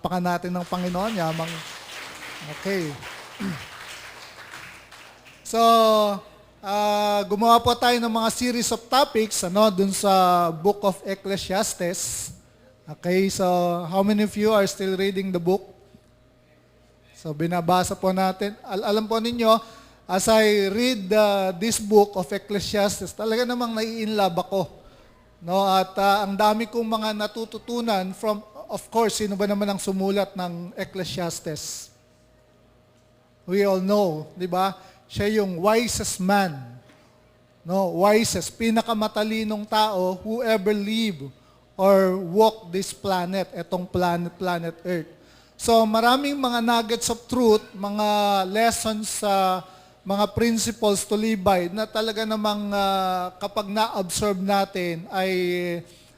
Palakpakan natin ng Panginoon. Yamang. Okay. So, gumawa po tayo ng mga series of topics dun sa Book of Ecclesiastes. Okay, so how many of you are still reading the book? So, binabasa po natin. Alam po ninyo, as I read this book of Ecclesiastes, talaga namang nai-inlove ako. No? At ang dami kong mga natututunan from, of course, sino ba naman ang sumulat ng Ecclesiastes? We all know, di ba? Siya yung wisest man. No, wisest, pinakamatalinong tao who ever live or walk this planet, etong planet Earth. So maraming mga nuggets of truth, mga lessons sa mga principles to live by na talaga namang kapag na-absorb natin ay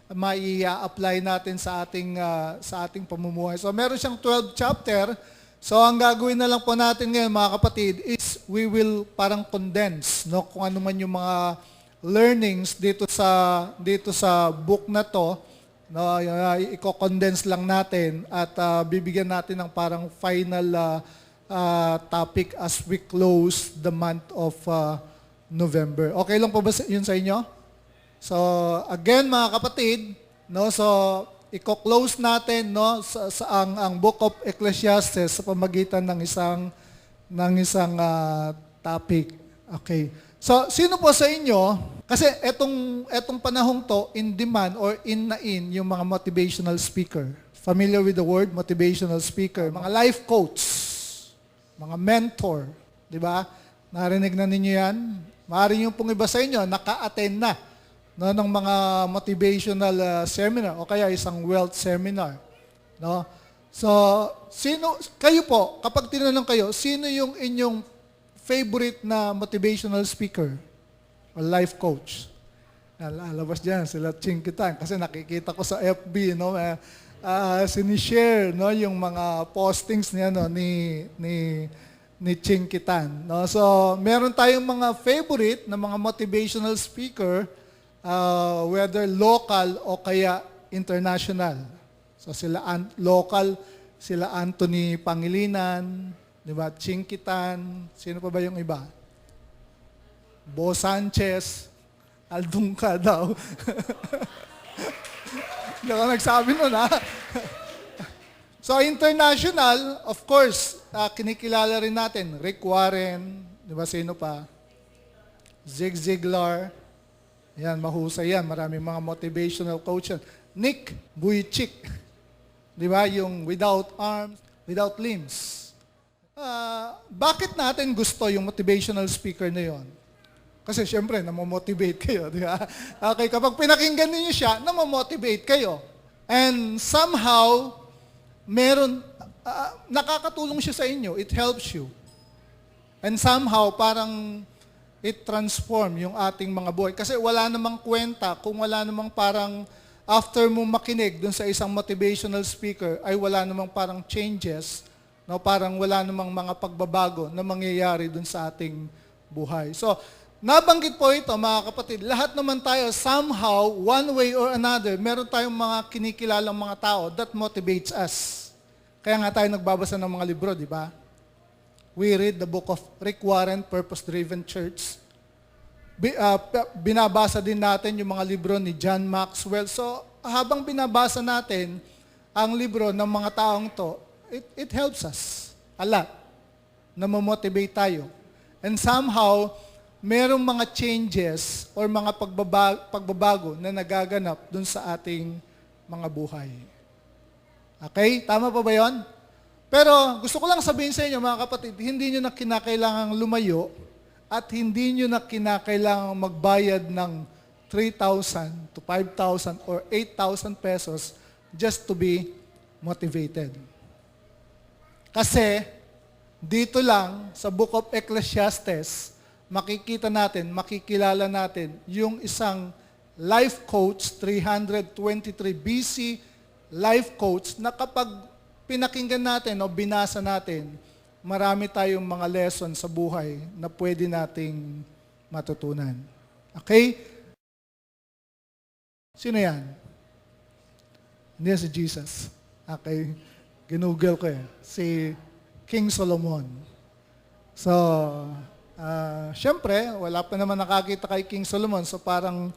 mai-apply natin sa ating pamumuhay. So meron siyang 12 chapter. So ang gagawin na lang po natin ngayon mga kapatid is we will parang condense kung ano man yung mga learnings dito sa book na to. I-condense lang natin at bibigyan natin ng parang final topic as we close the month of November. Okay lang po ba yun sa inyo? So again mga kapatid, so i-close natin ang Book of Ecclesiastes sa pamagitan ng isang topic. Okay. So sino po sa inyo, kasi etong panahong to, in demand or in yung mga motivational speaker. Familiar with the word motivational speaker? Mga life coach, mga mentor, di ba? Narinig na ninyo yan? Maaaring yung pong iba sa inyo, naka-attend na ng mga motivational seminar o kaya isang wealth seminar. No? So, kayo po, kapag tinanong kayo, sino yung inyong favorite na motivational speaker o life coach? Lalabas dyan, sila Chinkitan. Kasi nakikita ko sa FB, sinishare yung mga postings niya ni Chinkitan. No? So, meron tayong mga favorite na mga motivational speaker, whether local o kaya international. So, local, sila Anthony Pangilinan, di ba? Chinkitan, sino pa ba yung iba? Bo Sanchez, Aldungka daw. Hindi ako nagsabi nun, ha? So, international, of course, kinikilala rin natin. Rick Warren, di ba? Sino pa? Zig Ziglar. Yan, mahusay yan. Maraming mga motivational coach yan. Nick Vujicic. Di ba? Yung without arms, without limbs. Bakit natin gusto yung motivational speaker na yon? Kasi syempre, namomotivate kayo, di ba? Okay, kapag pinakinggan niyo siya, namomotivate kayo. And somehow, nakakatulong siya sa inyo. It helps you. And somehow, parang it transform yung ating mga buhay. Kasi wala namang kwenta, kung wala namang parang after mo makinig dun sa isang motivational speaker, ay wala namang parang changes, parang wala namang mga pagbabago na mangyayari dun sa ating buhay. So, nabanggit po ito, mga kapatid, lahat naman tayo, somehow, one way or another, meron tayong mga kinikilalang mga tao that motivates us. Kaya nga tayo nagbabasa ng mga libro, di ba? We read the book of Rick Warren, Purpose-Driven Church. Binabasa din natin yung mga libro ni John Maxwell. So, habang binabasa natin ang libro ng mga taong to, it helps us a lot na mamotivate tayo. And somehow, merong mga changes or mga pagbabago na nagaganap dun sa ating mga buhay. Okay? Tama pa ba yun? Pero gusto ko lang sabihin sa inyo, mga kapatid, hindi nyo na kinakailangang lumayo at hindi nyo na kinakailangang magbayad ng 3,000 to 5,000 or 8,000 pesos just to be motivated. Kasi dito lang sa Book of Ecclesiastes, makikilala natin yung isang life coach, 323 BC life coach, na kapag pinakinggan natin o binasa natin, marami tayong mga lesson sa buhay na pwede nating matutunan. Okay? Sino yan? Hindi si Jesus. Okay? Ginugol ko eh. Si King Solomon. So, syempre, wala pa naman nakakita kay King Solomon. So parang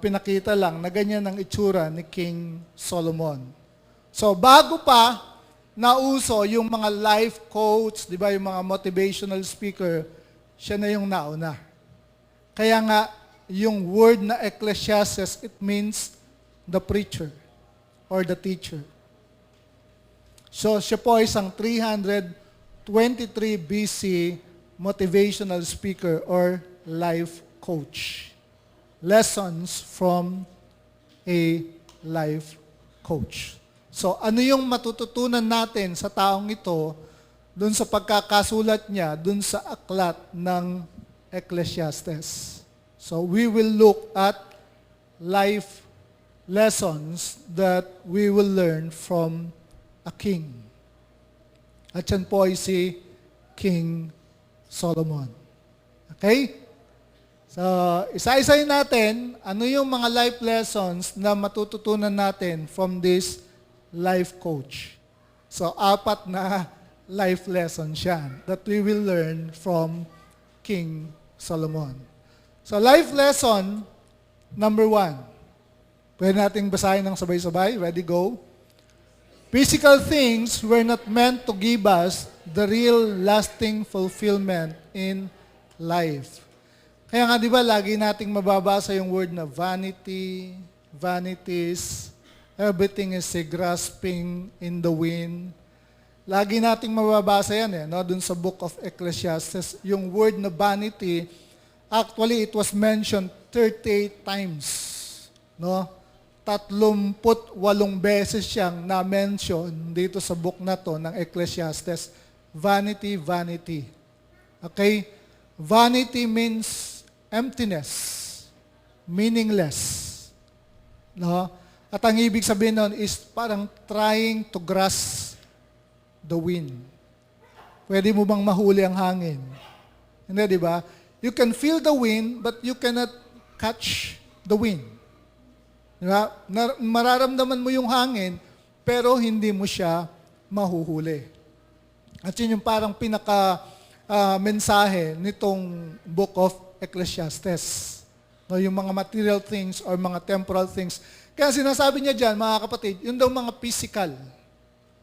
pinakita lang na ganyan ang itsura ni King Solomon. So bago pa nauso yung mga life coach, di ba, yung mga motivational speaker, siya na yung nauna. Kaya nga, yung word na Ecclesiastes, it means the preacher or the teacher. So siya po ay isang 323 BC motivational speaker or life coach. Lessons from a life coach. So ano yung matututunan natin sa taong ito dun sa pagkakasulat niya, dun sa aklat ng Ecclesiastes. So we will look at life lessons that we will learn from a king. At yan po ay si King Solomon. Okay? So, isa-isayin natin, ano yung mga life lessons na matututunan natin from this life coach. So, 4 na life lessons yan that we will learn from King Solomon. So, life lesson number 1. Pwede nating basahin ng sabay-sabay. Ready, go. Physical things were not meant to give us the real lasting fulfillment in life. Kaya nga di ba lagi nating mababasa yung word na vanity, vanities, everything is a grasping in the wind. Lagi nating mababasa yan no? Dun sa book of Ecclesiastes, yung word na vanity, actually it was mentioned 38 times. No? 38 beses siyang na-mention dito sa book na to ng Ecclesiastes. Vanity, vanity. Okay? Vanity means emptiness, meaningless. No? At ang ibig sabihin nun is parang trying to grasp the wind. Pwede mo bang mahuli ang hangin? Hindi, di ba? You can feel the wind, but you cannot catch the wind. Diba? Mararamdaman mo yung hangin, pero hindi mo siya mahuhuli. At yun yung parang mensahe nitong book of Ecclesiastes. No, yung mga material things or mga temporal things. Kaya sinasabi niya dyan, mga kapatid, yun daw mga physical.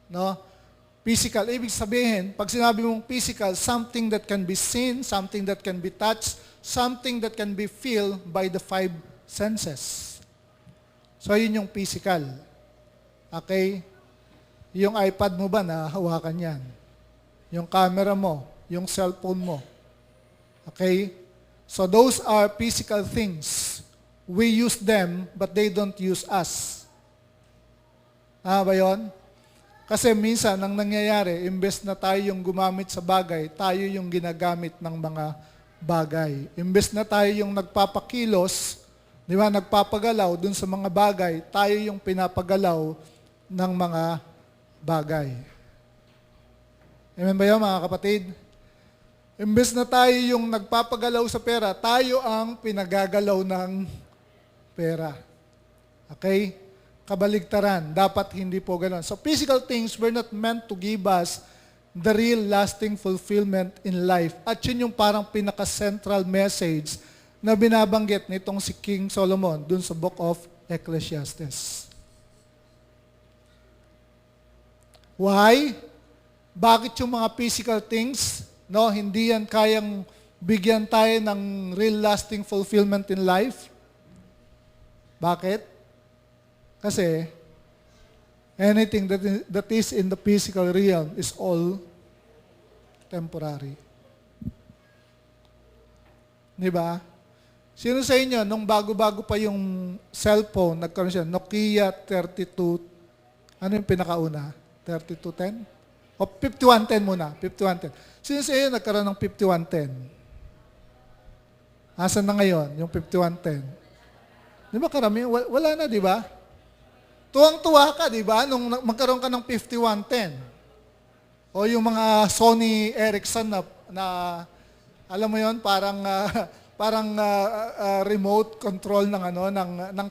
No? Physical. Ibig sabihin, pag sinabi mong physical, something that can be seen, something that can be touched, something that can be felt by the 5 senses. So, yun yung physical. Okay? Yung iPad mo ba, nahawakan yan? Yung camera mo, yung cellphone mo. Okay? So, those are physical things. We use them, but they don't use us. Ba yun? Kasi minsan, ang nangyayari, imbes na tayo yung gumamit sa bagay, tayo yung ginagamit ng mga bagay. Imbes na tayo yung nagpapakilos, di ba, nagpapagalaw dun sa mga bagay, tayo yung pinapagalaw ng mga bagay. Amen ba yun, mga kapatid? Imbes na tayo yung nagpapagalaw sa pera, tayo ang pinagagalaw ng pera. Okay? Kabaligtaran. Dapat hindi po ganoon. So physical things were not meant to give us the real lasting fulfillment in life. At yun yung parang pinaka-central message na binabanggit nitong si King Solomon dun sa book of Ecclesiastes. Why? Bakit yung mga physical things, no, hindi yan kayang bigyan tayo ng real lasting fulfillment in life? Bakit? Kasi anything that is in the physical realm is all temporary. Di ba? Sino sa inyo, nung bago-bago pa yung cellphone, nagkaroon siya, Nokia 32, ano yung pinakauna? 3210? O 5110 muna, 5110. Sino sa inyo nagkaroon ng 5110? Asan na ngayon, yung 5110? Di ba karami? Wala na, di ba? Tuwang-tuwa ka, di ba? Nung magkaroon ka ng 5110. O yung mga Sony Ericsson na alam mo yon, parang remote control ng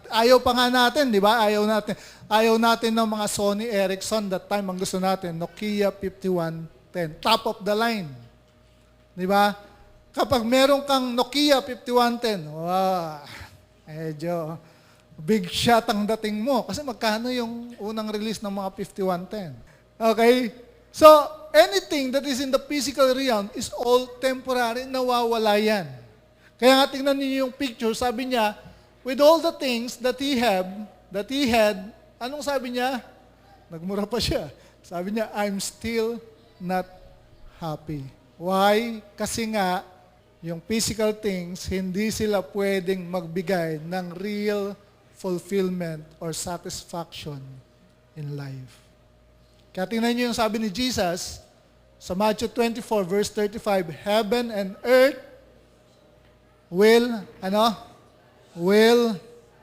ayaw pa nga natin, di ba? Ayaw natin ng mga Sony Ericsson that time. Ang gusto natin, Nokia 5110, top of the line. Di ba? Kapag meron kang Nokia 5110, wow, medyo big shot ang dating mo. Kasi magkano yung unang release ng mga 5110? Okay? So, anything that is in the physical realm is all temporary, nawawala yan. Kaya nga tingnan niyo yung picture, sabi niya, with all the things that he had, anong sabi niya? Nagmura pa siya. Sabi niya, I'm still not happy. Why? Kasi nga, yung physical things, hindi sila pwedeng magbigay ng real fulfillment or satisfaction in life. Kaya tingnan niyo yung sabi ni Jesus sa Matthew 24 verse 35, heaven and earth will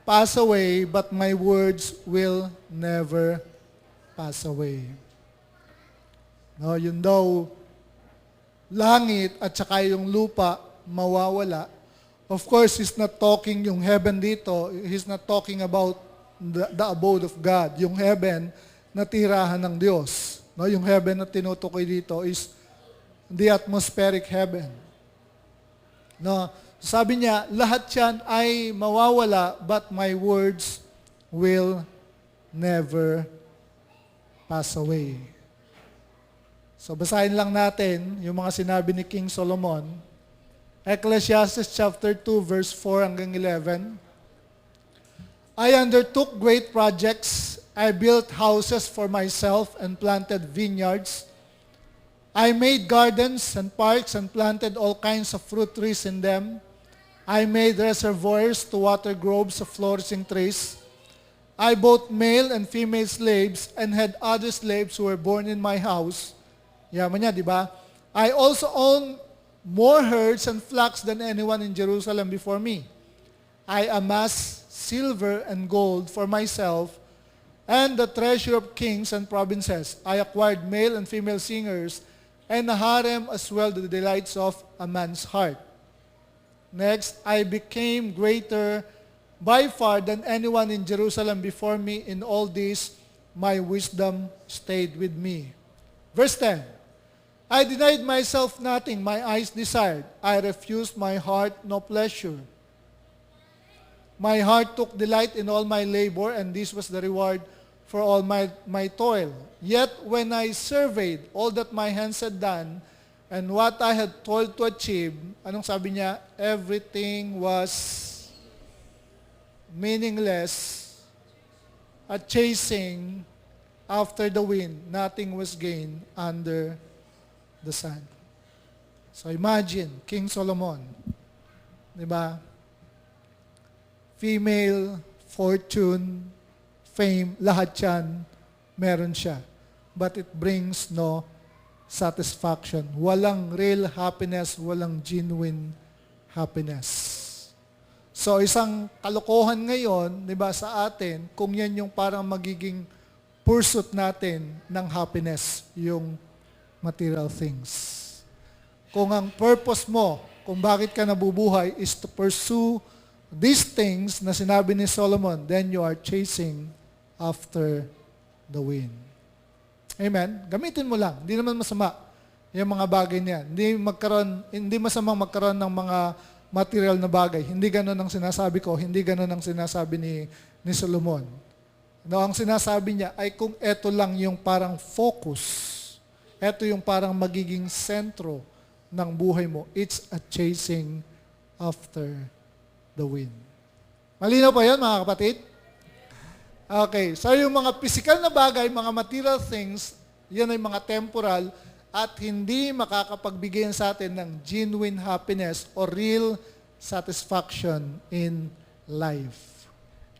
pass away, but my words will never pass away. No, yun daw, langit at saka yung lupa mawawala. Of course, he's not talking yung heaven dito. He's not talking about the abode of God. Yung heaven na tirahan ng Diyos. No, yung heaven na tinutukoy dito is the atmospheric heaven. No, sabi niya, lahat yan ay mawawala, but my words will never pass away. So basahin lang natin yung mga sinabi ni King Solomon. Ecclesiastes chapter 2 verse 4 hanggang 11. I undertook great projects. I built houses for myself and planted vineyards. I made gardens and parks and planted all kinds of fruit trees in them. I made reservoirs to water groves of flourishing trees. I bought male and female slaves and had other slaves who were born in my house. Yaman niya, di ba? I also owned more herds and flocks than anyone in Jerusalem before me. I amassed silver and gold for myself and the treasure of kings and provinces. I acquired male and female singers and a harem as well, the delights of a man's heart. Next, I became greater by far than anyone in Jerusalem before me. In all this, my wisdom stayed with me. Verse 10, I denied myself nothing my eyes desired. I refused my heart no pleasure. My heart took delight in all my labor, and this was the reward for all my toil. Yet when I surveyed all that my hands had done, and what I had toiled to achieve, anong sabi niya? Everything was meaningless, a chasing after the wind. Nothing was gained under the sun. So imagine, King Solomon, di ba? Female, fortune, fame, lahat yan, meron siya. But it brings no satisfaction. Walang real happiness, walang genuine happiness. So isang kalokohan ngayon, 'di ba, sa atin, kung yan yung parang magiging pursuit natin ng happiness, yung material things. Kung ang purpose mo, kung bakit ka nabubuhay is to pursue these things na sinabi ni Solomon, then you are chasing after the wind. Amen? Gamitin mo lang. Hindi naman masama yung mga bagay niyan. Hindi masamang magkaroon ng mga material na bagay. Hindi ganun ang sinasabi ko. Hindi ganun ang sinasabi ni Solomon. No, ang sinasabi niya ay kung eto lang yung parang focus, eto yung parang magiging sentro ng buhay mo, it's a chasing after the wind. Malinaw pa yan, mga kapatid? Okay, so yung mga physical na bagay, mga material things, yan ay mga temporal at hindi makakapagbigay sa atin ng genuine happiness or real satisfaction in life.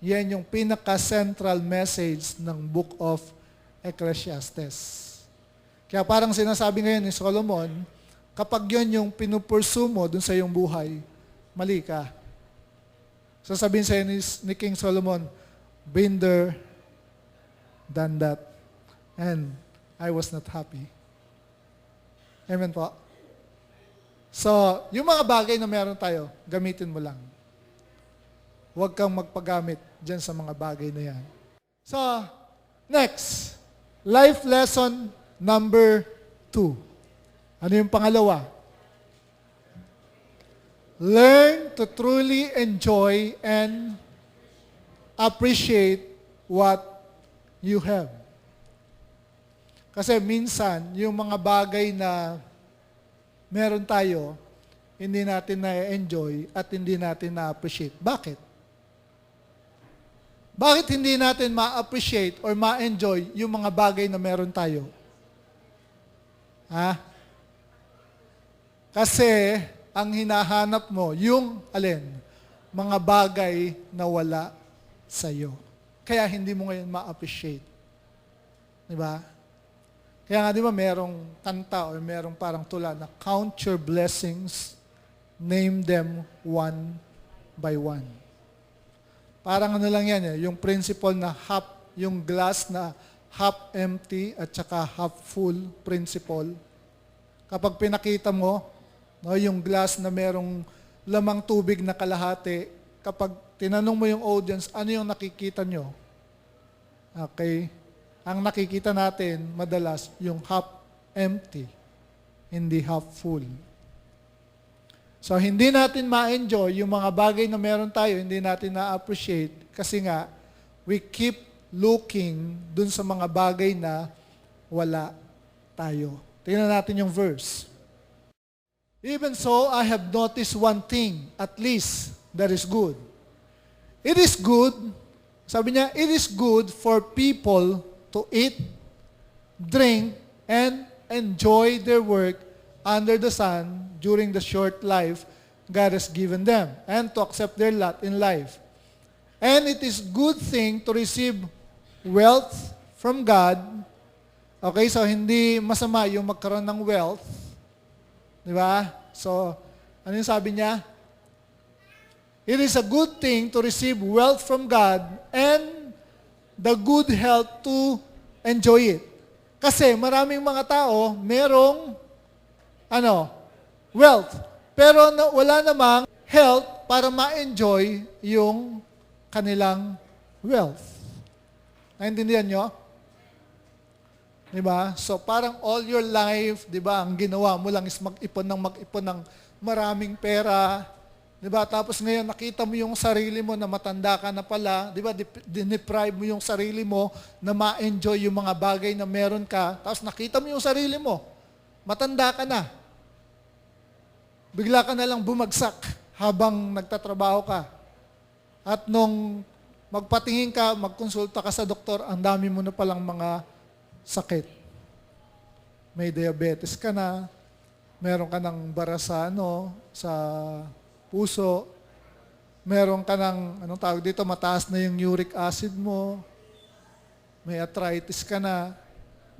Yan yung pinaka-central message ng Book of Ecclesiastes. Kaya parang sinasabi ngayon ni Solomon, kapag yun yung pinupursu mo dun sa iyong buhay, mali ka. Sasabihin sa'yo ni King Solomon, been there, done that, and I was not happy. Amen po? So, yung mga bagay na meron tayo, gamitin mo lang. Huwag kang magpagamit dyan sa mga bagay na yan. So, next, life lesson number 2. Ano yung pangalawa? Learn to truly enjoy and appreciate what you have. Kasi minsan, yung mga bagay na meron tayo, hindi natin na-enjoy at hindi natin na-appreciate. Bakit? Bakit hindi natin ma-appreciate or ma-enjoy yung mga bagay na meron tayo? Ha? Kasi ang hinahanap mo, yung alin? Mga bagay na wala sa'yo. Kaya hindi mo ngayon ma-appreciate. Diba? Kaya nga, di ba, merong kanta o merong parang tula na count your blessings, name them one by one. Parang ano lang yan, yung principle na half, yung glass na half empty at saka half full principle. Kapag pinakita mo, no, yung glass na merong lamang tubig na kalahati, kapag tinanong mo yung audience, ano yung nakikita nyo? Okay? Ang nakikita natin, madalas, yung half empty, hindi half full. So, hindi natin ma-enjoy yung mga bagay na meron tayo, hindi natin na-appreciate kasi nga, we keep looking dun sa mga bagay na wala tayo. Tingnan natin yung verse. Even so, I have noticed one thing, at least, that is good. It is good, sabi niya, it is good for people to eat, drink, and enjoy their work under the sun during the short life God has given them, and to accept their lot in life. And it is good thing to receive wealth from God. Okay, so hindi masama yung magkaroon ng wealth. Di ba? So, ano yung sabi niya? It is a good thing to receive wealth from God and the good health to enjoy it. Kasi maraming mga tao, merong wealth. Pero wala namang health para ma-enjoy yung kanilang wealth. Naintindihan nyo? Diba? So parang all your life, diba, ang ginawa mo lang is mag-ipon ng maraming pera. Diba? Tapos ngayon nakita mo yung sarili mo na matanda ka na pala. Diba? Deprive mo yung sarili mo na ma-enjoy yung mga bagay na meron ka. Tapos nakita mo yung sarili mo. Matanda ka na. Bigla ka na lang bumagsak habang nagtatrabaho ka. At nung magpatingin ka, magkonsulta ka sa doktor, ang dami mo na palang mga sakit. May diabetes ka na, meron ka ng bara sa puso, meron ka ng, mataas na yung uric acid mo, may arthritis ka na,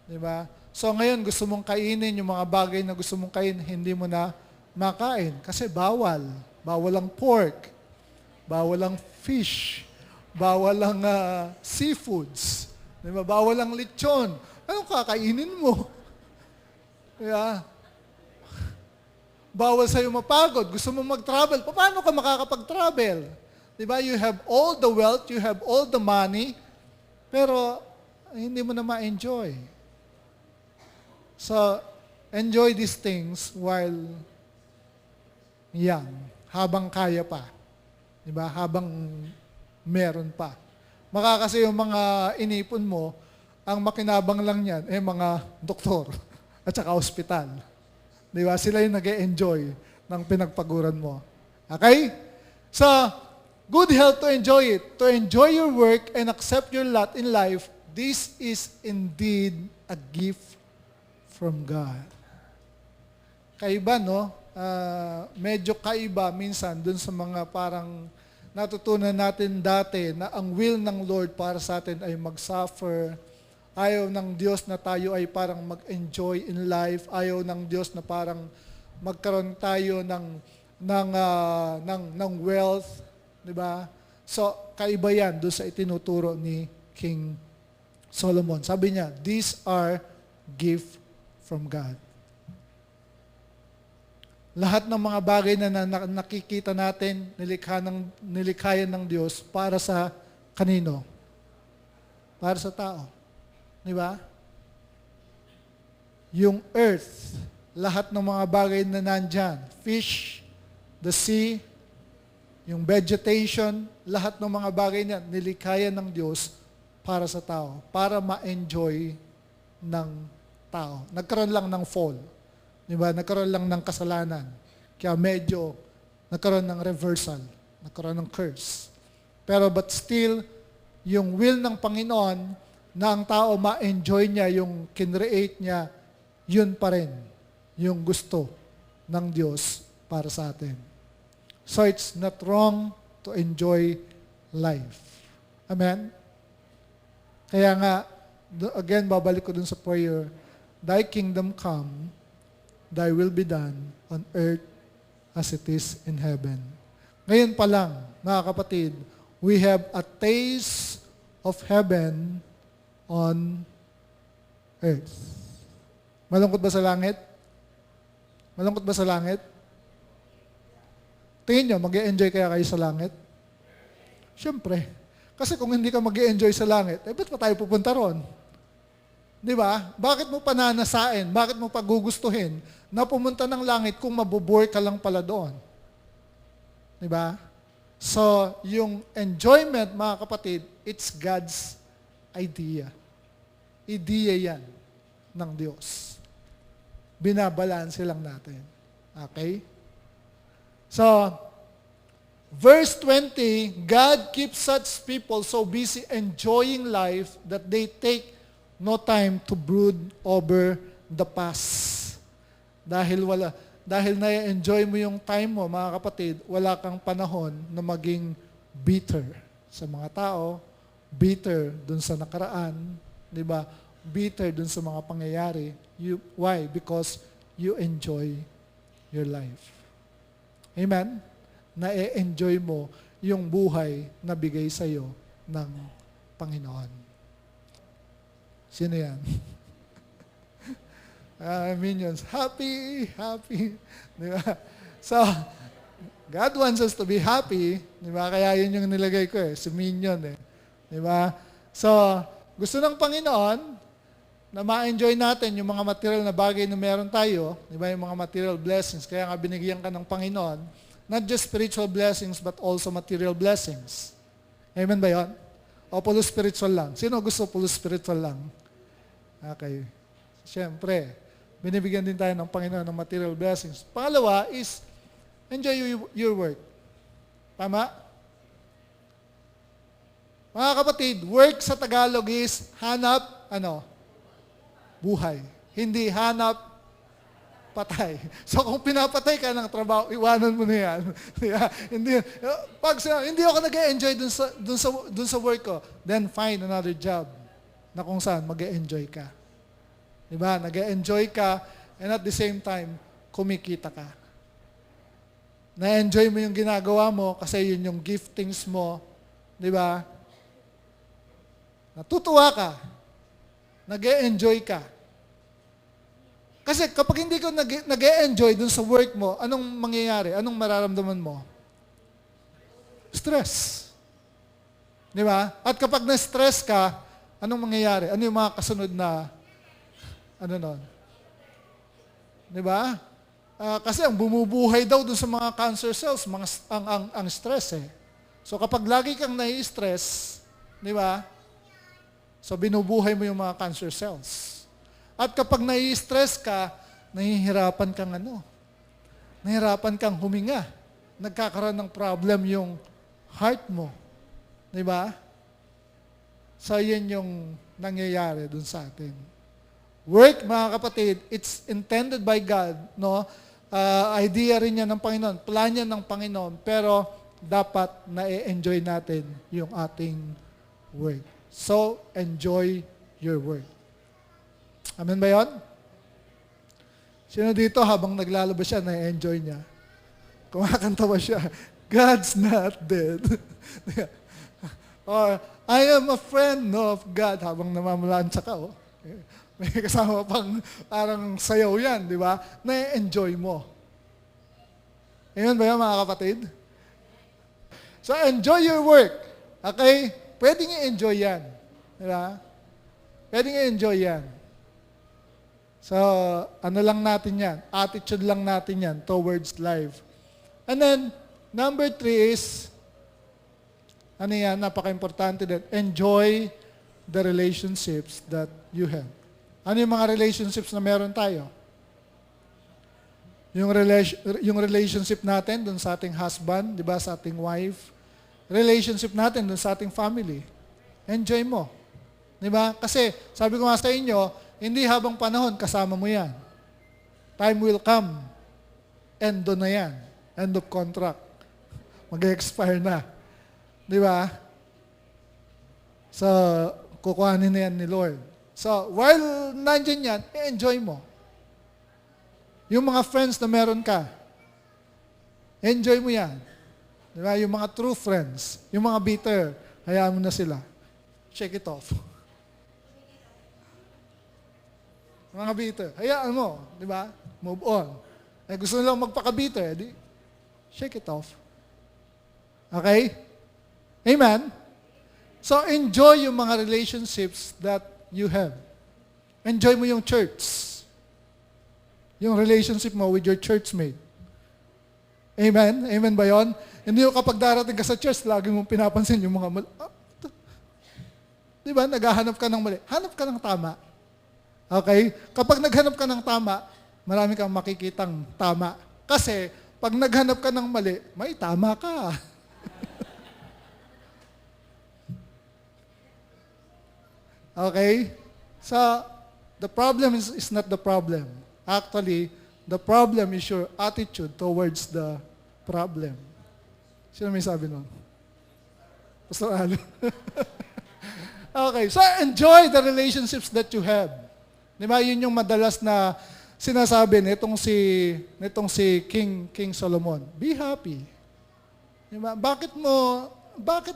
di ba? So ngayon, gusto mong kainin yung mga bagay na gusto mong kainin, hindi mo na makain. Kasi bawal. Bawal ang pork, bawal ang fish, bawal ang seafoods, di ba? Bawal ang lechon. Anong kakainin mo? Yeah. Bawal sa'yo mapagod. Gusto mo mag-travel. Paano ka makakapag-travel? Diba? You have all the wealth, you have all the money, pero hindi mo na ma-enjoy. So, enjoy these things while young, habang kaya pa. Diba? Habang meron pa. Kasi yung mga inipon mo, ang makinabang lang yan, mga doktor at saka ospital. Di ba? Sila yung nag-e-enjoy ng pinagpaguran mo. Okay? So, good health to enjoy it. To enjoy your work and accept your lot in life, this is indeed a gift from God. Kaiba, no? Medyo kaiba minsan dun sa mga parang natutunan natin dati na ang will ng Lord para sa atin ay mag-suffer. Ayaw ng Diyos na tayo ay parang mag-enjoy in life. Ayaw ng Diyos na parang magkaroon tayo ng wealth, di ba? So, kaiba yan doon sa itinuturo ni King Solomon. Sabi niya, these are gift from God. Lahat ng mga bagay na nakikita natin, nilikha yan ng Diyos para sa kanino? Para sa tao. Di ba? Yung earth, lahat ng mga bagay na nandyan, fish, the sea, yung vegetation, lahat ng mga bagay na nilikha yan ng Diyos para sa tao, para ma-enjoy ng tao. Nagkaroon lang ng fall. Di ba? Nagkaroon lang ng kasalanan. Kaya medyo nagkaroon ng reversal. Nagkaroon ng curse. Pero but still, yung will ng Panginoon na ang tao ma-enjoy niya, yung kinreate niya, yun pa rin yung gusto ng Diyos para sa atin. So it's not wrong to enjoy life. Amen? Kaya nga, again, babalik ko dun sa prayer, Thy kingdom come, Thy will be done on earth as it is in heaven. Ngayon pa lang, mga kapatid, we have a taste of heaven on earth. Malungkot ba sa langit? Malungkot ba sa langit? Tingin nyo, mag-e-enjoy kaya kayo sa langit? Siyempre. Kasi kung hindi ka mag-e-enjoy sa langit, ba't pa tayo pupunta ron? Di ba? Bakit mo pananasain? Bakit mo pagugustuhin na pumunta ng langit kung mabobore ka lang pala doon? Di ba? So, yung enjoyment, mga kapatid, it's God's idea. Idea yan ng Diyos. Binabalanse lang natin. Okay? So, verse 20, God keeps such people so busy enjoying life that they take no time to brood over the past. Dahil na-enjoy mo yung time mo, mga kapatid, wala kang panahon na maging bitter sa mga tao, bitter dun sa nakaraan, di ba? Bitter dun sa mga pangyayari. Why? Because you enjoy your life. Amen? Na-enjoy mo yung buhay na bigay sa'yo ng Panginoon. Sino yan? Minions. Happy. Di ba? So, God wants us to be happy. Di ba? Kaya yun yung nilagay ko si Minion Di ba? So, gusto ng Panginoon na ma-enjoy natin yung mga material na bagay na meron tayo. Di ba? Yung mga material blessings. Kaya nga binigyan ka ng Panginoon. Not just spiritual blessings, but also material blessings. Amen ba yun? O puro spiritual lang? Sino gusto puro spiritual lang? Okay. Siyempre, binibigyan din tayo ng Panginoon ng material blessings. Pangalawa is, enjoy your work. Tama? Mga kapatid, work sa Tagalog is hanap, buhay. Hindi hanap, patay. So kung pinapatay ka ng trabaho, iwanan mo na yan. Hindi ako nag-enjoy dun sa work ko, then find another job na kung saan mag-enjoy ka. Diba? Nag-enjoy ka and at the same time, kumikita ka. Na-enjoy mo yung ginagawa mo kasi yun yung giftings mo. Diba? Natutuwa ka. Nag-enjoy ka. Kasi kapag hindi ka nag-enjoy dun sa work mo, anong mangyayari? Anong mararamdaman mo? Stress. Di ba? At kapag na-stress ka, anong mangyayari? Ano yung mga kasunod na, nun? Di ba? Kasi ang bumubuhay daw dun sa mga cancer cells, ang stress So kapag lagi kang nai-stress, di ba? So binubuhay mo yung mga cancer cells. At kapag nai-stress ka, nahihirapan kang nahihirapan kang huminga. Nagkakaroon ng problem yung heart mo. Di ba? So yan yung nangyayari dun sa atin. Work, mga kapatid, it's intended by God, no? Idea rin niya ng Panginoon, plan niya ng Panginoon, pero dapat na-enjoy natin yung ating work. So, enjoy your work. Amen ba yun? Sino dito habang naglalabas siya, na-enjoy niya? Kumakanta ba siya? God's not dead. Or, I am a friend of God habang namamalansya ka. May kasama pang parang sayaw yan, di ba? Na-enjoy mo. Amen ba yan, mga kapatid? So, enjoy your work. Okay? Pwedeng i-enjoy yan. Diba? Pwedeng i-enjoy yan. So, ano lang natin yan? Attitude lang natin yan towards life. And then, number 3 is, ano yan, napaka-importante din, enjoy the relationships that you have. Ano yung mga relationships na meron tayo? Yung relationship natin dun sa ating husband, di ba, sa ating wife. Relationship natin dun sa ating family. Enjoy mo. Di ba? Kasi, sabi ko nga sa inyo, hindi habang panahon, kasama mo yan. Time will come. End na yan. End of contract. Mag-expire na. Di ba? So, kukuhanin na yan ni Lord. So, while nandyan yan, enjoy mo. Yung mga friends na meron ka, enjoy mo yan. Di ba? Yung mga true friends, yung mga bitter, hayaan mo na sila. Shake it off. Mga bitter, hayaan mo. Di ba? Move on. Eh, gusto nilang magpaka-bitter, di shake it off. Okay? Amen? So, enjoy yung mga relationships that you have. Enjoy mo yung church. Yung relationship mo with your churchmate. Amen? Amen ba yun? Hindi yung kapag darating ka sa church, lagi mong pinapansin yung mga mali. Di ba? Naghahanap ka ng mali. Hanap ka ng tama. Okay? Kapag naghanap ka ng tama, marami kang makikitang tama. Kasi, pag naghanap ka ng mali, may tama ka. Okay? So, the problem is not the problem. Actually, the problem is your attitude towards the problem. Sino may sabi nun? Pastor Alo. Okay, so enjoy the relationships that you have. Di ba? Yun yung madalas na sinasabi nitong si King Solomon. Be happy. Di ba? Bakit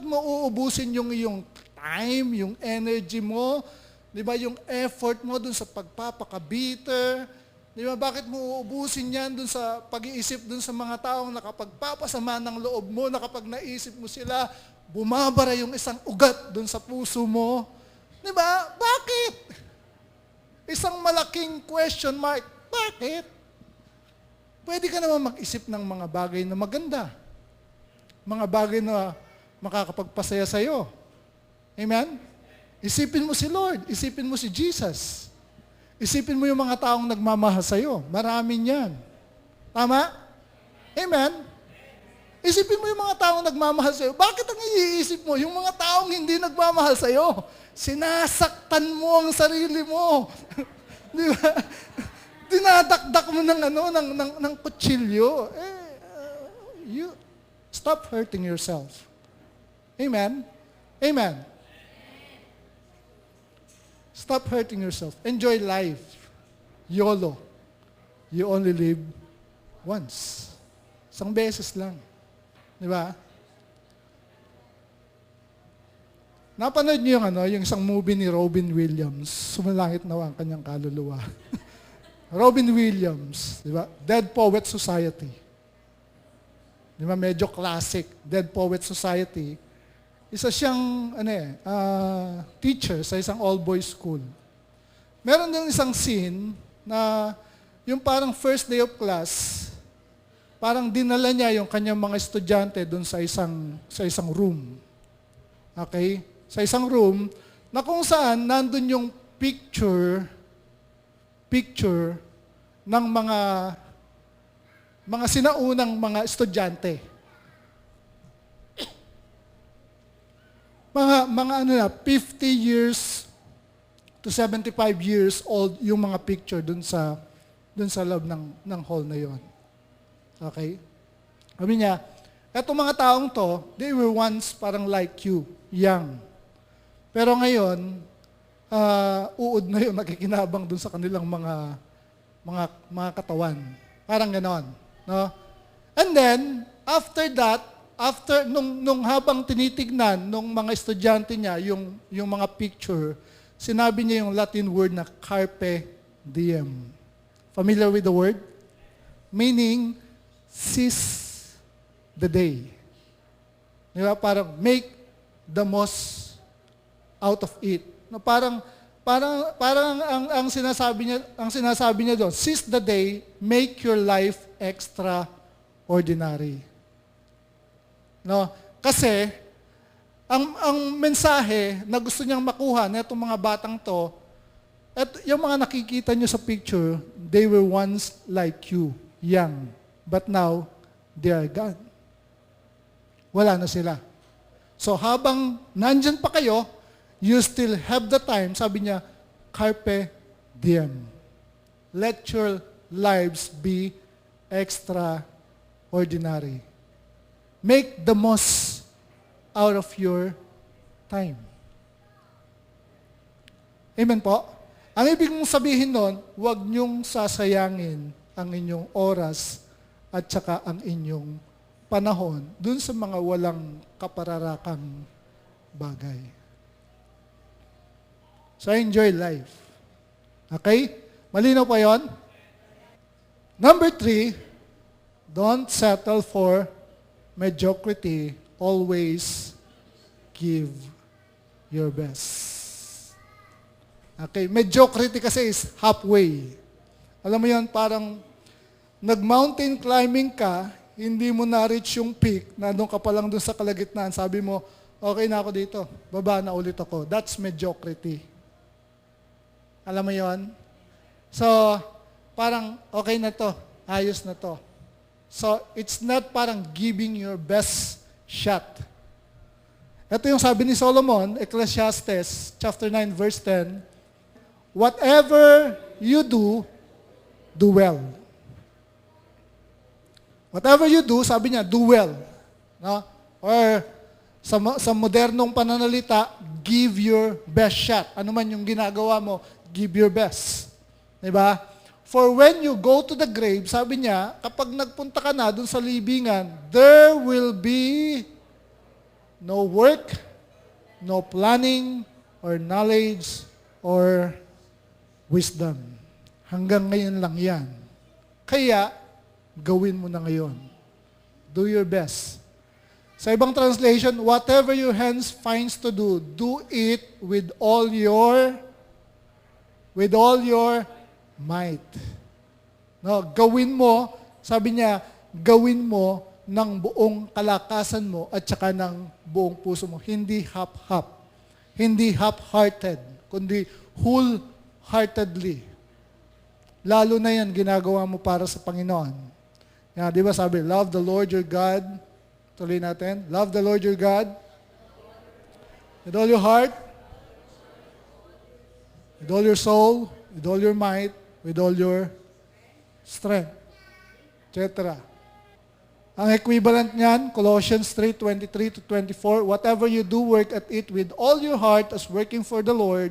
mo uubusin yung iyong time, yung energy mo, di ba? Yung effort mo dun sa pagpapakabitter, di ba? Bakit mo uubusin yan dun sa pag-iisip dun sa mga taong nakapagpapasama ng loob mo, na kapag naisip mo sila, bumabara yung isang ugat dun sa puso mo. Di ba? Bakit? Isang malaking question mark. Bakit? Pwede ka naman mag-isip ng mga bagay na maganda. Mga bagay na makakapagpasaya sa'yo. Amen? Isipin mo si Lord. Isipin mo si Jesus. Isipin mo yung mga taong nagmamahal sa'yo. Maraming yan. Tama? Amen? Isipin mo yung mga taong nagmamahal sa'yo. Bakit ang iisip mo? Yung mga taong hindi nagmamahal sa'yo. Sinasaktan mo ang sarili mo. Di ba? Dinadakdak mo ng kutsilyo. You stop hurting yourself. Amen? Amen? Stop hurting yourself. Enjoy life. YOLO. You only live once. Isang beses lang. Di ba? Napanood niyo yung isang movie ni Robin Williams, Sumalangit Nawa ang Kanyang Kaluluwa. Robin Williams, di ba? Dead Poet Society. Di ba? Medyo classic. Dead Poet Society. Isa siyang teacher sa isang all-boys school. Meron din isang scene na yung parang first day of class, parang dinala niya yung kanyang mga estudyante doon sa isang room. Okay? Sa isang room na kung saan nandun yung picture ng mga sinaunang mga estudyante. Mga 50 years to 75 years old yung mga picture dun sa loob ng hall na yon. Okay? Sabi niya, etong mga taong to, they were once parang like you, young. Pero ngayon, uod na yung nakikinabang dun sa kanilang mga katawan. Parang ganon. No? And then, after that, nung habang tinitignan nung mga estudyante niya yung mga picture, sinabi niya yung Latin word na carpe diem. Familiar with the word? Meaning, seize the day. Di ba? Parang make the most out of it. No, parang ang sinasabi niya doon, seize the day, make your life extraordinary. No? Kasi ang mensahe na gusto niyang makuha na itong mga batang to, at yung mga nakikita niyo sa picture, they were once like you, young, but now they are gone. Wala na sila. So habang nandyan pa kayo, you still have the time, sabi niya, carpe diem. Let your lives be extraordinary. Make the most out of your time. Amen po? Ang ibig mong sabihin nun, huwag niyong sasayangin ang inyong oras at saka ang inyong panahon dun sa mga walang kapararakang bagay. So enjoy life. Okay? Malinaw pa yon? Number 3, don't settle for mediocrity. Always give your best. Okay? Mediocrity kasi is halfway. Alam mo yon, parang nag-mountain climbing ka, hindi mo na-reach yung peak, nandun ka pa lang dun sa kalagitnaan, sabi mo, okay na ako dito, baba na ulit ako. That's mediocrity. Alam mo yon? So, parang okay na to, ayos na to. So, it's not parang giving your best shot. Ito yung sabi ni Solomon, Ecclesiastes chapter 9 verse 10, whatever you do, do well. Whatever you do, sabi niya, do well. No? Or sa modernong pananalita, give your best shot. Ano man yung ginagawa mo, give your best. Diba? For when you go to the grave, sabi niya, kapag nagpunta ka na dun sa libingan, there will be no work, no planning, or knowledge, or wisdom. Hanggang ngayon lang yan. Kaya, gawin mo na ngayon. Do your best. Sa ibang translation, whatever your hands finds to do, do it with all your might. No, gawin mo, sabi niya, gawin mo ng buong kalakasan mo at saka ng buong puso mo. Hindi half-half. Hindi half-hearted, kundi wholeheartedly. Lalo na yan, ginagawa mo para sa Panginoon. Yan, di ba sabi, love the Lord your God. Tuloy natin. Love the Lord your God. With all your heart. With all your soul. With all your might. With all your strength. Etc. Ang equivalent niyan, Colossians 3:23-24, whatever you do, work at it with all your heart as working for the Lord,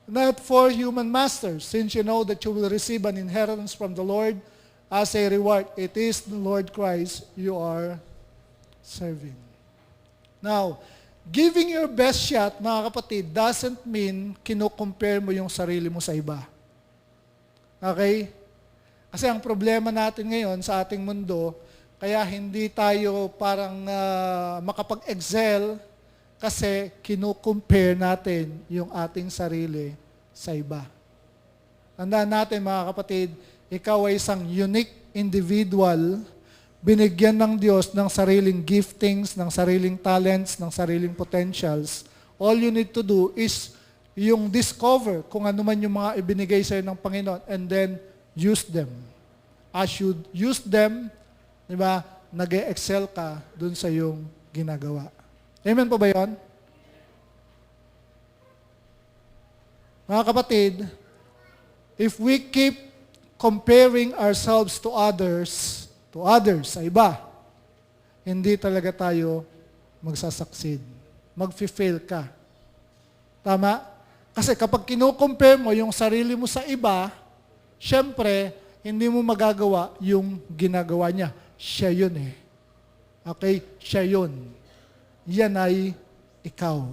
not for human masters, since you know that you will receive an inheritance from the Lord as a reward. It is the Lord Christ you are serving. Now, giving your best shot, mga kapatid, doesn't mean kinukompare mo yung sarili mo sa iba. Okay? Kasi ang problema natin ngayon sa ating mundo, kaya hindi tayo parang makapag-excel kasi kinukompare natin yung ating sarili sa iba. Tandaan natin, mga kapatid, ikaw ay isang unique individual, binigyan ng Diyos ng sariling giftings, ng sariling talents, ng sariling potentials. All you need to do is yung discover kung ano man yung mga ibinigay sa'yo ng Panginoon and then use them. As you use them, di ba, nag-excel ka dun sa iyong ginagawa. Amen po ba yun? Mga kapatid, if we keep comparing ourselves to others, sa iba, hindi talaga tayo magsasucceed. Mag-fail ka. Tama? Kasi kapag kinukompare mo yung sarili mo sa iba, syempre, hindi mo magagawa yung ginagawa niya. Siya yun eh. Okay? Siya yun. Yan ay ikaw.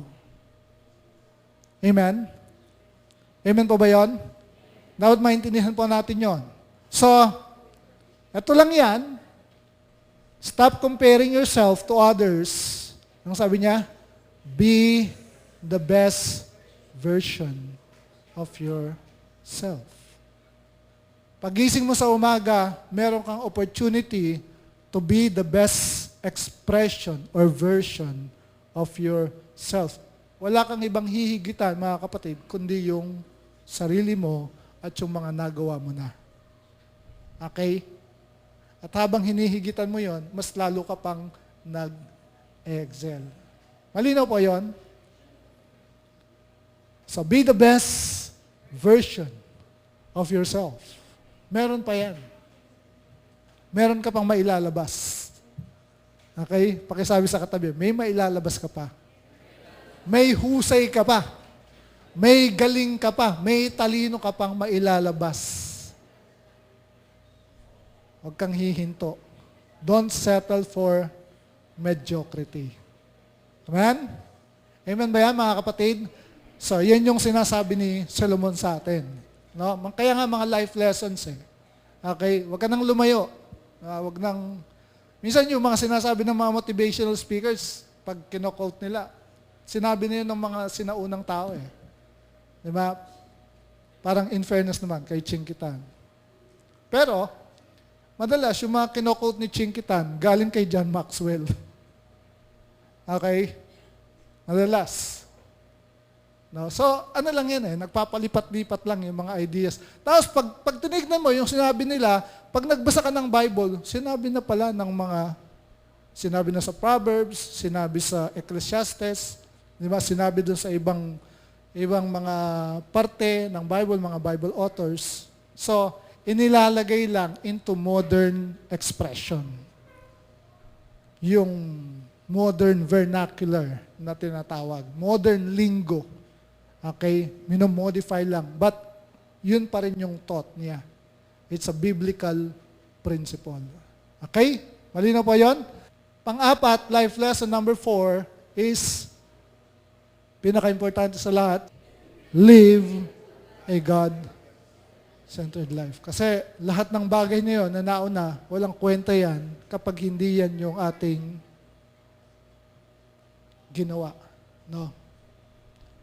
Amen? Amen po ba yun? Dapat maintindihan po natin yon. So, ito lang yan. Stop comparing yourself to others. Anong sabi niya? Be the best version of yourself. Pagising mo sa umaga, meron kang opportunity to be the best expression or version of yourself. Wala kang ibang hihigitan, mga kapatid, kundi yung sarili mo at yung mga nagawa mo na. Okay? At habang hinihigitan mo yon, mas lalo ka pang nag-excel. Malinaw po yon? So be the best version of yourself. Meron pa yan. Meron ka pang mailalabas. Okay? Pakisabi sa katabi, may mailalabas ka pa. May husay ka pa. May galing ka pa. May talino ka pang mailalabas. Huwag kang hihinto. Don't settle for mediocrity. Amen? Amen ba yan, mga kapatid? So, yan yung sinasabi ni Solomon sa atin. No? Kaya nga mga life lessons eh. Okay? Huwag ka nang lumayo. Huwag nang... Minsan yung mga sinasabi ng mga motivational speakers, pag kino-quote nila, sinabi na yun ng mga sinaunang tao eh. Diba? Parang in fairness naman kay Chinkitan. Pero, madalas yung mga kino-quote ni Chinkitan, galing kay John Maxwell. Okay? Madalas. No? So, ano lang yan eh, nagpapalipat-lipat lang yung mga ideas. Tapos, pag tinignan mo yung sinabi nila, pag nagbasa ka ng Bible, sinabi na pala ng mga, sinabi na sa Proverbs, sinabi sa Ecclesiastes, di ba? Sinabi doon sa ibang mga parte ng Bible, mga Bible authors. So, inilalagay lang into modern expression. Yung modern vernacular na tinatawag. Modern lingo. Okay? Minomodify lang. But, yun pa rin yung thought niya. It's a biblical principle. Okay? Malinaw po yun? Pang-apat, life lesson number 4 is, pinaka-importante sa lahat, live a God-centered life. Kasi lahat ng bagay na yun na nauna, walang kwenta yan kapag hindi yan yung ating ginawa. No?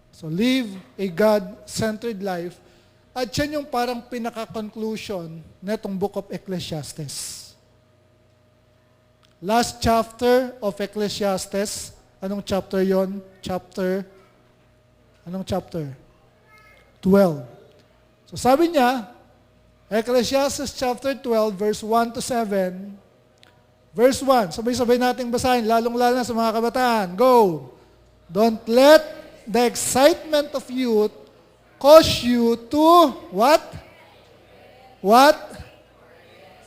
So live a God-centered life. At yan yung parang pinaka-conclusion netong book of Ecclesiastes. Last chapter of Ecclesiastes, anong chapter yon? Anong chapter? 12. So sabi niya, Ecclesiastes chapter 12, verse 1 to 7, verse 1, sabay-sabay nating basahin, lalong-lalo na sa mga kabataan. Go! Don't let the excitement of youth cause you to, what? What?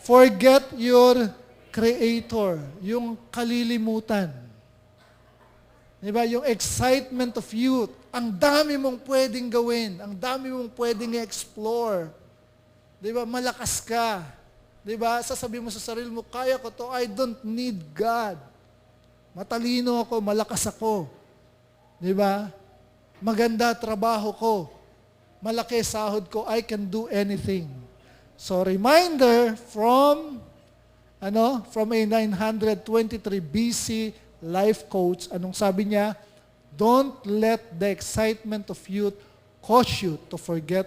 Forget your Creator. Yung kalilimutan. Diba? Yung excitement of youth. Ang dami mong pwedeng gawin. Ang dami mong pwedeng i-explore. Diba? Malakas ka. Diba? Sasabihin mo sa sarili mo, kaya ko to, I don't need God. Matalino ako, malakas ako. Diba? Maganda trabaho ko. Malaki sahod ko, I can do anything. So reminder from a 923 BC life coach, anong sabi niya? Don't let the excitement of youth cause you to forget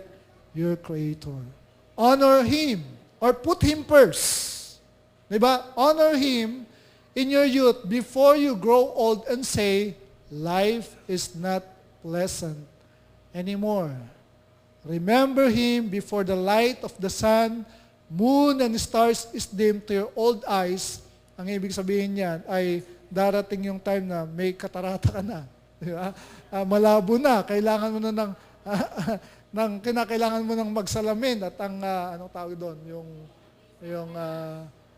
your Creator. Honor Him or put Him first. Diba? Honor Him in your youth before you grow old and say, life is not pleasant anymore. Remember Him before the light of the sun, moon, and stars is dim to your old eyes. Ang ibig sabihin niyan ay darating yung time na may katarata ka na. Di ba? Malabo na. Kailangan mo na kinakailangan mo ng magsalamin at ang, anong tawag doon?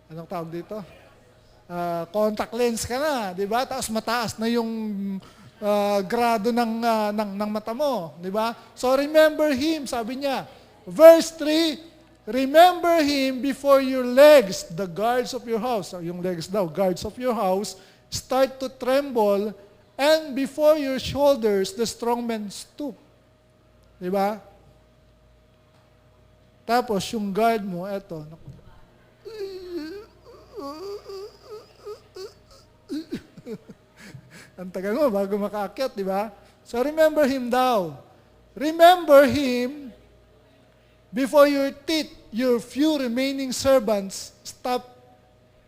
Anong tawag dito? Contact lens ka na. Di ba? Tapos mataas na yung grado ng mata mo, di ba? So remember Him, sabi niya. Verse 3, remember Him before your legs, the guards of your house, yung legs daw, guards of your house, start to tremble, and before your shoulders, the strong men stoop. Di ba? Tapos yung guard mo, eto, Ang tagal mo bago makaakyat, di ba? So remember him daw. Remember him before your teeth, your few remaining servants, stop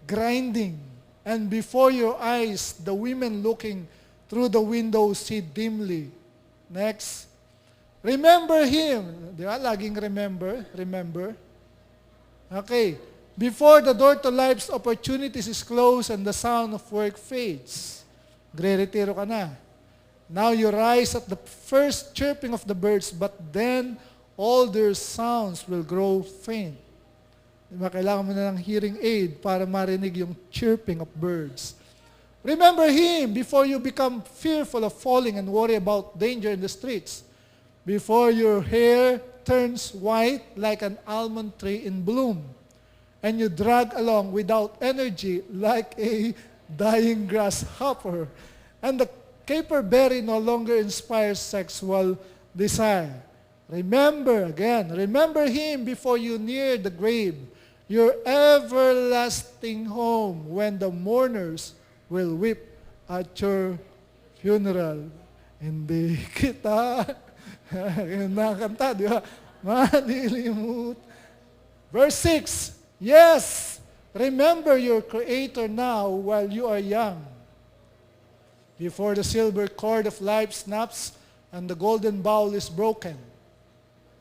grinding. And before your eyes, the women looking through the window see dimly. Next. Remember him. Di ba? Laging remember. Okay. Before the door to life's opportunities is closed and the sound of work fades. Gre-retiro ka na. Now you rise at the first chirping of the birds, but then all their sounds will grow faint. Diba, kailangan mo na ng hearing aid para marinig yung chirping of birds. Remember him before you become fearful of falling and worry about danger in the streets. Before your hair turns white like an almond tree in bloom, and you drag along without energy like a dying grasshopper, and the caperberry no longer inspires sexual desire. Remember him before you near the grave, your everlasting home, when the mourners will weep at your funeral. Hindi kita nakanta, di ba? Malilimut. Verse 6, yes, remember your Creator now while you are young, before the silver cord of life snaps and the golden bowl is broken.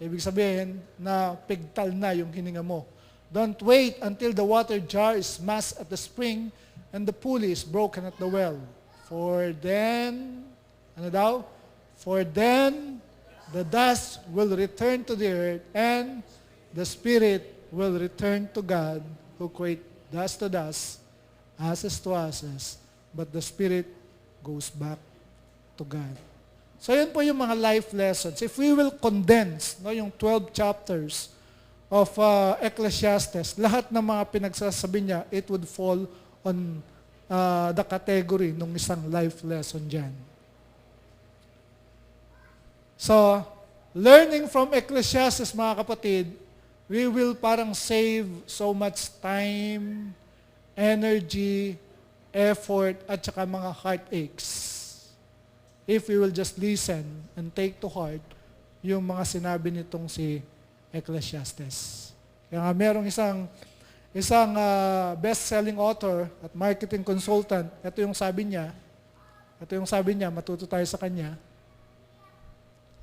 Ibig sabihin na pigtal na yung hininga mo. Don't wait until the water jar is smashed at the spring and the pulley is broken at the well. For then the dust will return to the earth and the spirit will return to God who created dust to dust, ashes to ashes, but the spirit goes back to God. So yun po yung mga life lessons. If we will condense yung 12 chapters of Ecclesiastes, lahat ng mga pinagsasabi niya, it would fall on the category ng isang life lesson dyan. So, learning from Ecclesiastes, mga kapatid, we will parang save so much time, energy, effort, at saka mga heartaches. If we will just listen and take to heart yung mga sinabi nitong si Ecclesiastes. Kaya nga merong isang best-selling author at marketing consultant, ito yung sabi niya, matuto tayo sa kanya,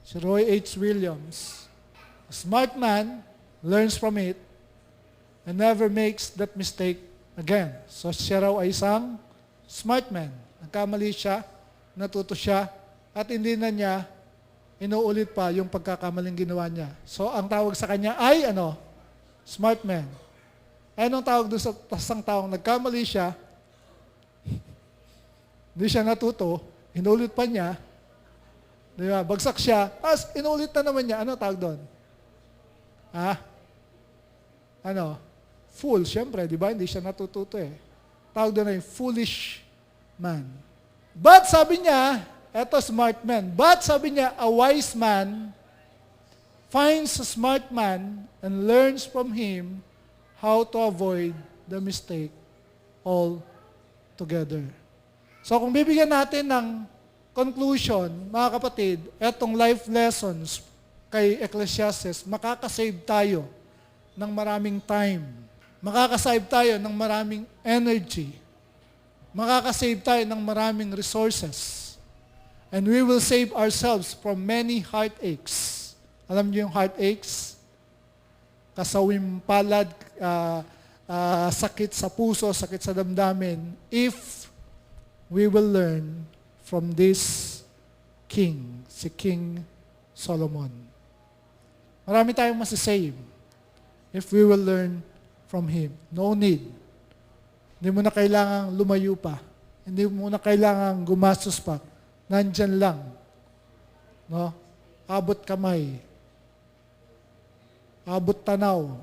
si Roy H. Williams. A smart man learns from it and never makes that mistake again. So siya raw ay isang smart man. Nagkamali siya, natuto siya, at hindi na niya inuulit pa yung pagkakamaling ginawa niya. So ang tawag sa kanya ay smart man. Anong tawag doon sa isang taong nagkamali siya, hindi siya natuto, inulit pa niya, di ba? Bagsak siya, as inulit na naman niya, ano tawag doon? Fool, syempre, di ba? Hindi siya natututo eh. Tawag doon ay foolish man. But sabi niya, eto smart man. But sabi niya, a wise man finds a smart man and learns from him how to avoid the mistake altogether. So kung bibigyan natin ng conclusion, mga kapatid, etong life lessons kay Ecclesiastes, makakasave tayo ng maraming time. Makakasave tayo ng maraming energy. Makakasave tayo ng maraming resources. And we will save ourselves from many heartaches. Alam niyo yung heartaches? Kasawim palad, sakit sa puso, sakit sa damdamin, if we will learn from this king, si King Solomon. Marami tayong masisave if we will learn from him. No need. Hindi mo na kailangang lumayo pa. Hindi mo na kailangang gumastos pa. Nandyan lang. No? Abot kamay. Abot tanaw.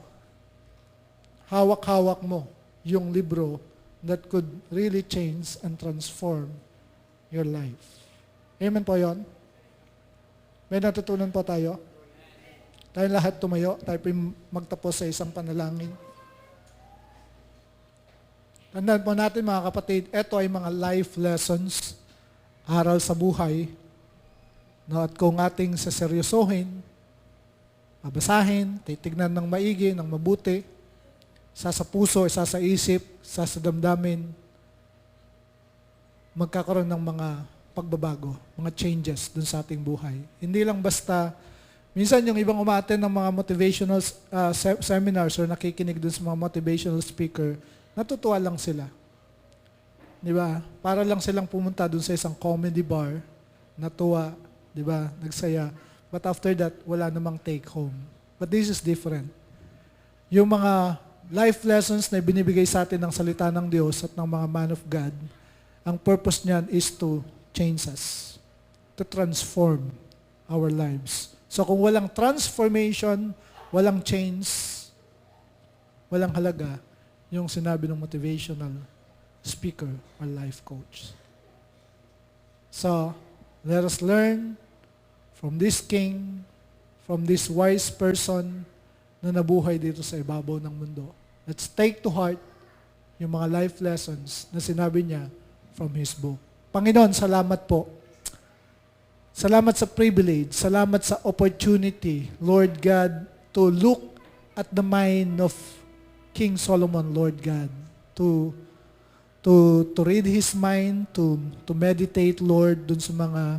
Hawak-hawak mo yung libro that could really change and transform your life. Amen po yun? May natutunan po tayo? Tayo lahat tumayo. Tayo po magtapos sa isang panalangin. Tandaan po natin mga kapatid, ito ay mga life lessons, aral sa buhay. No, at kung ating saseryosohin, babasahin, titignan ng maigi, ng mabuti, isa sa puso, isa sa isip, isa sa damdamin, magkakaroon ng mga pagbabago, mga changes dun sa ating buhay. Hindi lang basta, minsan yung ibang umaattend ng mga motivational seminars or nakikinig dun sa mga motivational speaker, natutuwa lang sila. Di ba? Para lang silang pumunta dun sa isang comedy bar, natuwa, di ba? Nagsaya. But after that, wala namang take home. But this is different. Yung mga life lessons na binibigay sa atin ng salita ng Diyos at ng mga man of God, ang purpose niyan is to change us, to transform our lives. So kung walang transformation, walang change, walang halaga, yung sinabi ng motivational speaker or life coach. So, let us learn from this king, from this wise person na nabuhay dito sa ibabaw ng mundo. Let's take to heart yung mga life lessons na sinabi niya from his book. Panginoon, salamat po. Salamat sa privilege, salamat sa opportunity, Lord God, to look at the mind of King Solomon, Lord God, to read his mind, to meditate, Lord, dun sa mga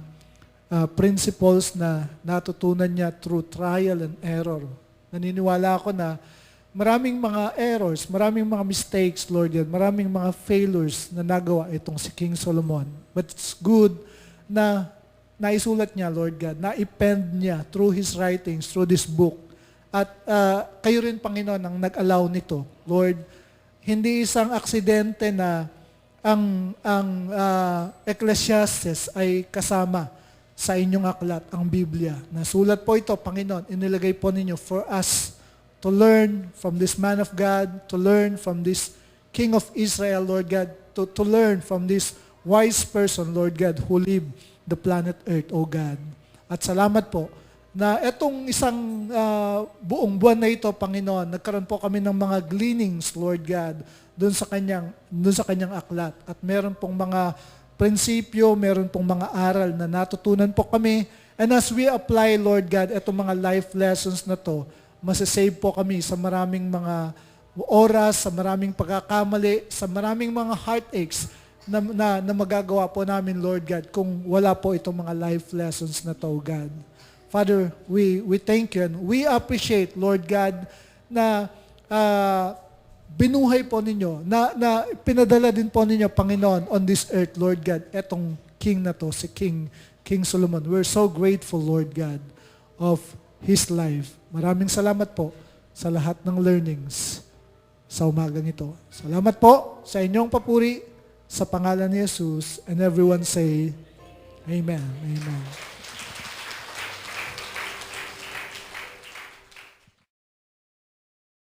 principles na natutunan niya through trial and error. Naniniwala ako na maraming mga errors, maraming mga mistakes, Lord God, maraming mga failures na nagawa itong si King Solomon. But it's good na naisulat niya, Lord God, na-ipend niya through his writings, through this book. At kayo rin, Panginoon, ang nag-allow nito. Lord, hindi isang aksidente na ang Ecclesiastes ay kasama sa inyong aklat, ang Biblia. Nasulat po ito, Panginoon, inilagay po ninyo for us to learn from this man of God, to learn from this King of Israel, Lord God, to learn from this wise person, Lord God, who lived the planet Earth, O God. At salamat po na etong isang buong buwan na ito, Panginoon, nagkaroon po kami ng mga gleanings, Lord God, doon sa kanyang aklat. At meron pong mga prinsipyo, meron pong mga aral na natutunan po kami. And as we apply, Lord God, etong mga life lessons na to, masasave po kami sa maraming mga oras, sa maraming pagkakamali, sa maraming mga heartaches na magagawa po namin, Lord God, kung wala po itong mga life lessons na to, God. Father, we thank you and we appreciate, Lord God, na binuhay po ninyo, na pinadala din po ninyo, Panginoon, on this earth, Lord God, etong king na to, si King Solomon. We're so grateful, Lord God, of his life. Maraming salamat po sa lahat ng learnings sa umagang ito. Salamat po sa inyong papuri sa pangalan ni Jesus, and everyone say, Amen. Amen.